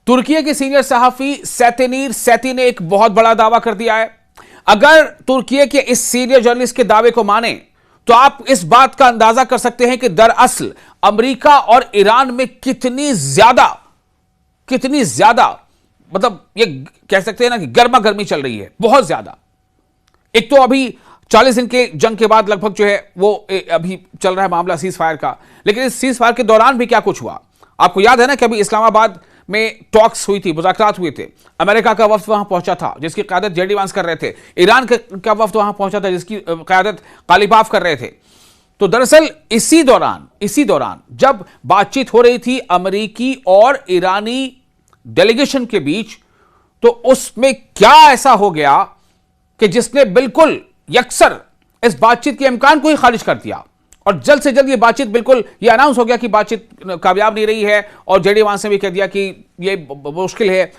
तुर्की के सीनियर सहाफी सेतिनीर सेती ने एक बहुत बड़ा दावा कर दिया है। अगर तुर्की के इस सीनियर जर्नलिस्ट के दावे को माने तो आप इस बात का अंदाजा कर सकते हैं कि दरअसल अमेरिका और ईरान में कितनी ज्यादा मतलब ये कह सकते हैं ना कि गर्मा गर्मी चल रही है, बहुत ज्यादा। एक तो अभी 40 दिन के जंग के बाद लगभग जो है वो अभी चल रहा है मामला सीज फायर का, लेकिन इस सीज फायर के दौरान भी क्या कुछ हुआ आपको याद है ना कि अभी इस्लामाबाद में टॉक्स हुई थी, मुज़ाकरात हुए थे। अमेरिका का वफ्द वहां पहुंचा था जिसकी क़यादत जेडी वांस कर रहे थे। ईरान का वफ्द वहां पहुंचा था जिसकी क़यादत कालिबाफ कर रहे थे। तो दरअसल इसी दौरान जब बातचीत हो रही थी अमेरिकी और ईरानी डेलीगेशन के बीच, तो उसमें क्या ऐसा हो गया कि जिसने बिल्कुल यकसर इस बातचीत के इम्कान को ही खारिज कर दिया और जल्द से जल्द ये बातचीत बिल्कुल ये अनाउंस हो गया कि बातचीत कामयाब नहीं रही है। और जेडी वांस ने भी कह दिया कि ये मुश्किल है।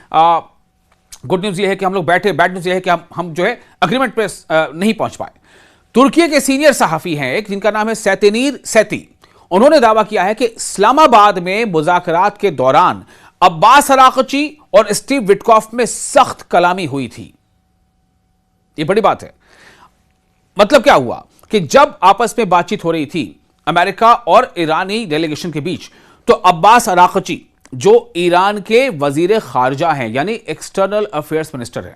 गुड न्यूज़ ये है कि हम लोग बैठे, बैड न्यूज़ ये है कि हम जो है अग्रीमेंट पे नहीं पहुंच पाए। तुर्की के सीनियर सहाफी हैं एक जिनका नाम है सेतिनीर सेती। उन्होंने दावा किया है कि इस्लामाबाद में मुज़ाकरात के दौरान अब्बास अराक़ची और स्टीव विटकॉफ में सख्त कलामी हुई थी। ये बड़ी बात है। मतलब क्या हुआ कि जब आपस में बातचीत हो रही थी अमेरिका और ईरानी डेलीगेशन के बीच, तो अब्बास अराक़ची जो ईरान के वजीर खारजा हैं, यानी एक्सटर्नल अफेयर्स मिनिस्टर हैं,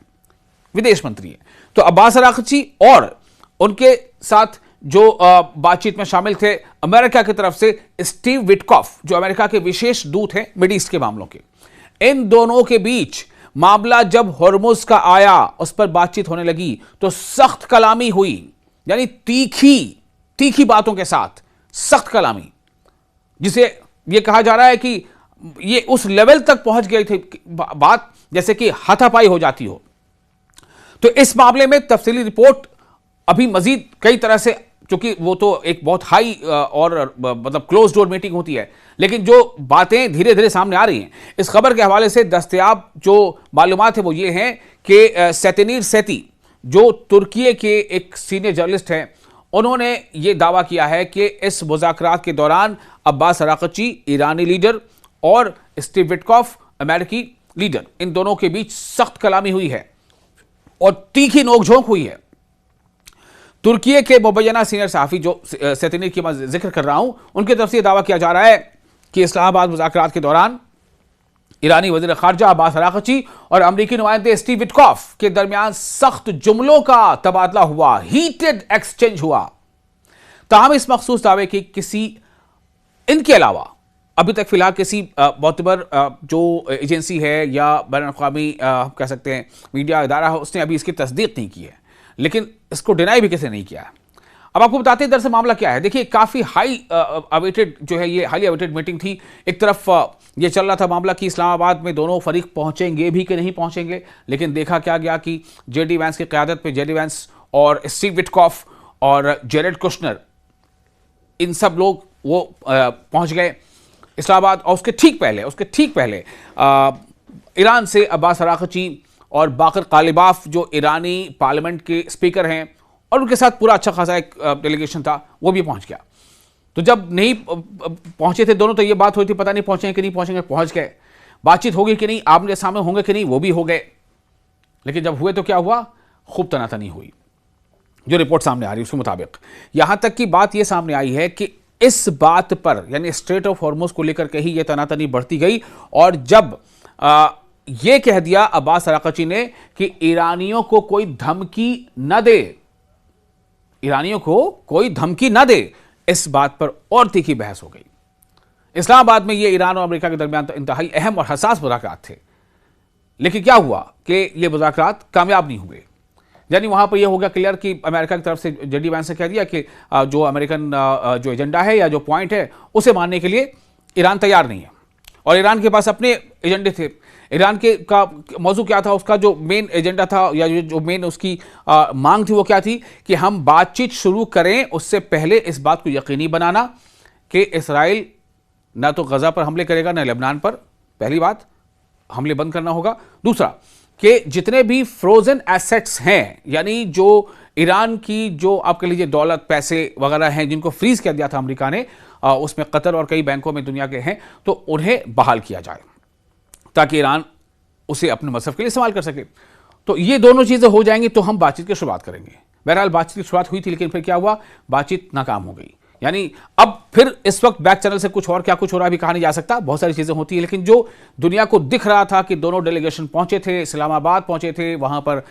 विदेश मंत्री हैं, तो अब्बास अराक़ची और उनके साथ जो बातचीत में शामिल थे अमेरिका की तरफ से स्टीव विटकॉफ जो अमेरिका के विशेष दूत हैं मिड ईस्ट के मामलों के, इन दोनों के बीच मामला जब हॉर्मुज़ का आया, उस पर बातचीत होने लगी तो सख्त कलामी हुई, यानी तीखी बातों के साथ सख्त कलामी, जिसे यह कहा जा रहा है कि ये उस लेवल तक पहुंच गई थी बात जैसे कि हाथापाई हो जाती हो। तो इस मामले में तफसीली रिपोर्ट अभी मजीद कई तरह से, क्योंकि वो तो एक बहुत हाई और मतलब क्लोज डोर मीटिंग होती है, लेकिन जो बातें धीरे धीरे सामने आ रही हैं इस खबर के हवाले से दस्तयाब जो मालूमात है वो ये हैं कि सेतिनीर सेती जो तुर्की के एक सीनियर जर्नलिस्ट हैं, उन्होंने ये दावा किया है कि इस मुज़ाकरात के दौरान अब्बास अराक़ची ईरानी लीडर और स्टीव विटकॉफ अमेरिकी लीडर, इन दोनों के बीच सख्त कलामी हुई है और तीखी नोकझोंक हुई है। तुर्की के मुबैना सीनियर सहाफ़ी जो सेतिनीर की मैं जिक्र कर रहा हूं, उनकी तरफ से दावा किया जा रहा है कि इस्लामाबाद मुज़ाकरात के दौरान ईरानी वज़ीर ख़ारजा अब्बास अराक़ची और अमरीकी नुमाइंदे स्टीव विटकॉफ के दरमियान सख्त जुमलों का तबादला हुआ, हीटेड एक्सचेंज हुआ। ताहम इस मखसूस दावे की इनके अलावा अभी तक फिलहाल किसी मोतबर जो एजेंसी है या बैनुल-अक़वामी कह सकते हैं मीडिया इदारा है, उसने अभी इसकी तस्दीक नहीं की है, लेकिन इसको डिनाई भी किसी ने नहीं किया है। अब आपको बताते हैं दरअसल मामला क्या है। देखिए, काफ़ी हाई अवेटेड जो है ये हाईली अवेटेड मीटिंग थी। एक तरफ ये चल रहा था मामला कि इस्लामाबाद में दोनों फरीक पहुंचेंगे भी कि नहीं पहुंचेंगे, लेकिन देखा क्या गया कि जेडी वांस की क़यादत पे जेडी वांस और स्टीव विटकॉफ और जेरेड कुशनर, इन सब लोग वो पहुंच गए इस्लामाबाद। और उसके ठीक पहले ईरान से अब्बास अराक़ची और बाकर कालिबाफ जो ईरानी पार्लियामेंट के स्पीकर हैं और उनके साथ पूरा अच्छा खासा एक डेलीगेशन था, वो भी पहुंच गया। तो जब नहीं पहुंचे थे दोनों, तो ये बात हुई थी पता नहीं पहुंचेंगे कि नहीं पहुंचेंगे, पहुंच गए। बातचीत होगी कि नहीं, आमने सामने होंगे कि नहीं, वो भी हो गए। लेकिन जब हुए तो क्या हुआ, खूब तनातनी हुई। जो रिपोर्ट सामने आ रही है उसके मुताबिक यहां तक की बात यह सामने आई है कि इस बात पर यानी स्ट्रेट ऑफ हॉर्मुज़ को लेकर के ही यह तनातनी बढ़ती गई। और जब यह कह दिया अब्बास अराक़ची ने कि ईरानियों को कोई धमकी न दे, ईरानियों को कोई धमकी न दे, इस बात पर और तीखी बहस हो गई। इस्लामाबाद में ये ईरान और अमेरिका के दरमियान तो इंतहाई अहम और हसास मुज़ाकरात थे, लेकिन क्या हुआ कि ये मुज़ाकरात कामयाब नहीं हुए। यानी वहां पर यह हो गया क्लियर कि अमेरिका की तरफ से जेडी वांस ने कह दिया कि जो अमेरिकन जो एजेंडा है या जो पॉइंट है उसे मानने के लिए ईरान तैयार नहीं है, और ईरान के पास अपने एजेंडे थे। ईरान के का मौजू क्या था, उसका जो मेन एजेंडा था या जो मेन उसकी मांग थी वो क्या थी कि हम बातचीत शुरू करें उससे पहले इस बात को यकीनी बनाना कि इसराइल ना तो गजा पर हमले करेगा ना लेबनान पर, पहली बात हमले बंद करना होगा। दूसरा कि जितने भी फ्रोजन एसेट्स हैं, यानी जो ईरान की जो आप कह लीजिए दौलत पैसे वगैरह हैं जिनको फ्रीज कर दिया था अमेरिका ने, उसमें कतर और कई बैंकों में दुनिया के हैं, तो उन्हें बहाल किया जाए। ताकि ईरान उसे अपने मसरफ के लिए इस्तेमाल कर सके। तो ये दोनों चीजें हो जाएंगी तो हम बातचीत की शुरुआत करेंगे। बहरहाल बातचीत की शुरुआत हुई थी, लेकिन फिर क्या हुआ, बातचीत नाकाम हो गई। यानी अब फिर इस वक्त बैक चैनल से कुछ और क्या कुछ हो रहा है अभी कहा नहीं जा सकता, बहुत सारी चीजें होती है, लेकिन जो दुनिया को दिख रहा था कि दोनों डेलीगेशन पहुंचे थे, इस्लामाबाद पहुंचे थे, वहां पर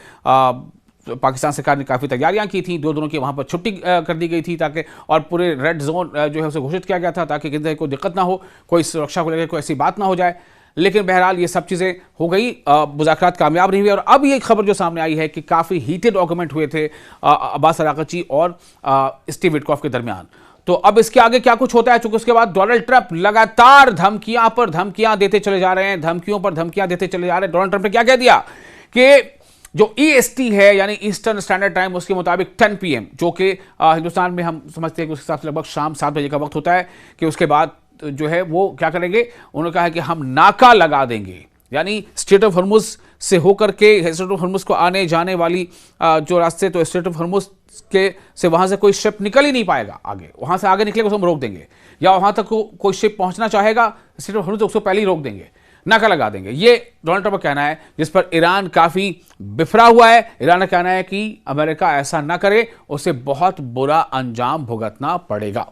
पाकिस्तान सरकार ने काफी तैयारियां की थी, दोनों की वहां पर छुट्टी कर दी गई थी ताकि, और पूरे रेड जोन जो है उसे घोषित किया गया था ताकि किसी को दिक्कत ना हो, कोई सुरक्षा को लेकर कोई ऐसी बात ना हो जाए। लेकिन बहरहाल ये सब चीजें हो गई, मुज़ाकरात कामयाब नहीं हुई। और अब ये खबर जो सामने आई है कि काफी हीटेड आर्गुमेंट हुए थे अब्बास अरागची और स्टीव विटकॉफ के दरमियान। तो अब इसके आगे क्या कुछ होता है, चूंकि उसके बाद डोनाल्ड ट्रंप लगातार धमकियां पर धमकियां देते चले जा रहे हैं, धमकियों पर धमकियां देते चले जा रहे हैं। डोनाल्ड ट्रंप ने क्या कह दिया कि जो EST है यानी ईस्टर्न स्टैंडर्ड टाइम, उसके मुताबिक 10 PM, जो कि हिंदुस्तान में हम समझते हैं कि उसके हिसाब से लगभग शाम 7 बजे का वक्त होता है, कि उसके बाद जो है वो क्या करेंगे, उन्होंने कहा है कि हम नाका लगा देंगे। यानी स्ट्रेट ऑफ हॉर्मुज से होकर के स्ट्रेट ऑफ हॉर्मुज को आने जाने वाली जो रास्ते, तो स्ट्रेट ऑफ हॉर्मुज के से वहां से कोई शिप निकल ही नहीं पाएगा आगे, वहां से आगे निकलेगा उसको हम रोक देंगे, या वहां तक कोई शिप पहुंचना चाहेगा स्ट्रेट ऑफ हॉर्मुज तो उसको पहले ही रोक देंगे, नाका लगा देंगे। ये डोनाल्ड ट्रंप का कहना है, जिस पर ईरान काफी बिफरा हुआ है। ईरान का कहना है कि अमेरिका ऐसा ना करे, उसे बहुत बुरा अंजाम भुगतना पड़ेगा।